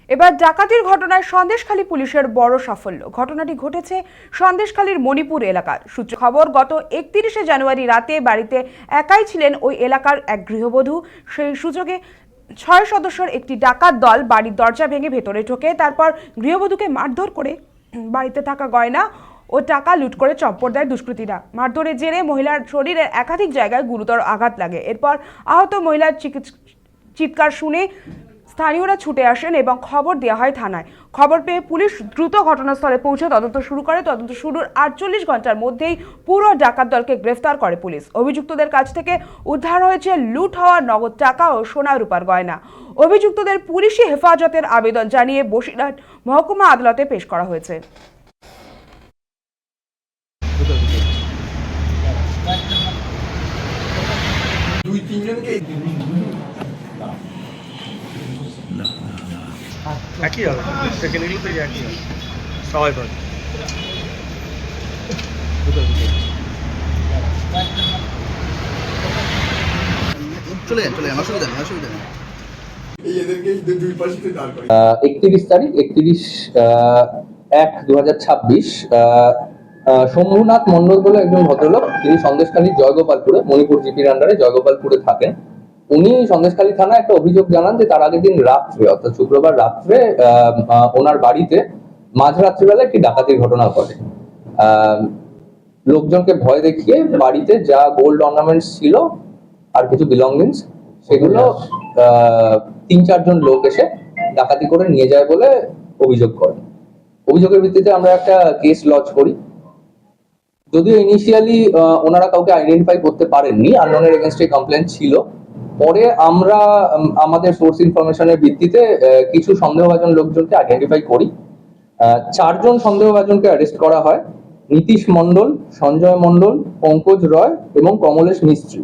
এবার ডাকাতির ঘটনায় সন্দেশখালী পুলিশের বড় সাফল্য। ঘটনাটি ঘটেছে সন্দেশখালীর মণিপুর এলাকার। সূত্র খবর, গত 31শে জানুয়ারি রাতে বাড়িতে একাই ছিলেন ওই এলাকার এক গৃহবধূ। সেই সুযোগে 6 সদস্যের একটি ডাকাত দল বাড়ির দরজা ভেঙে ভেতরে ঢোকে। তারপর গৃহবধূকে মারধর করে বাড়িতে থাকা গয়না ও টাকা লুট করে চম্পট দেয় দুষ্কৃতীরা। মারধরের জেরে মহিলার শরীরের একাধিক জায়গায় গুরুতর আঘাত লাগে। এরপর আহত মহিলার চিৎকার শুনে স্থানীয়রা ছুটে আসেন এবং খবর দেওয়া হয় থানায়। খবর পেয়ে পুলিশ দ্রুত ঘটনাস্থলে পৌঁছে তদন্ত শুরু করে। তদন্ত শুরুর 48 ঘন্টার মধ্যেই পুরো ডাকাত দলকে গ্রেফতার করে পুলিশ। অভিযুক্তদের কাছ থেকে উদ্ধার হয়েছে লুট হওয়া নগদ টাকা ও সোনা রূপার গয়না। অভিযুক্তদের পুলিশি হেফাজতের আবেদন জানিয়ে বসিরহাট মহকুমা আদালতে পেশ করা হয়েছে। একই হবে, টেকনিক্যালি তো একই হবে, সবাই পাবে। চলে যান, অসুবিধা নেই। 31 তারিখ 31/1/2026 শম্ভুনাথ মন্ডল বলে একজন ভদ্রলোক, তিনি সন্দেশখালীর জয়গোপালপুরে, মণিপুর জিপির আন্ডারে জয়গোপালপুরে থাকেন। উনি সন্দেশখালী থানায় একটা অভিযোগ জানান যে তার আগের দিন রাত্রে, অর্থাৎ শুক্রবার রাত্রে ওনার বাড়িতে মাঝরাত্রিবেলা একটি ডাকাতির ঘটনা ঘটে। লোকজনকে ভয় দেখিয়ে বাড়িতে যা গোল্ড অর্নামেন্টস ছিল আর কিছু বিলঙ্গিংস, সেগুলো 3-4 জন লোক এসে ডাকাতি করে নিয়ে যায় বলে অভিযোগ করেন। অভিযোগের ভিত্তিতে আমরা একটা কেস লঞ্চ করি। যদিও ইনিশিয়ালি ওনারা কাউকে আইডেন্টিফাই করতে পারেননি, আননোনের এগেইনস্টে কমপ্লেন ছিল। পরে আমরা আমাদের সোর্স ইনফরমেশনের ভিত্তিতে কিছু সন্দেহভাজন লোকজনকে আইডেন্টিফাই করি। 4 জন সন্দেহভাজনকে অ্যারেস্ট করা হয়: নীতিশ মণ্ডল, সঞ্জয় মণ্ডল, পঙ্কজ রয় এবং কমলেশ মিস্ত্রি।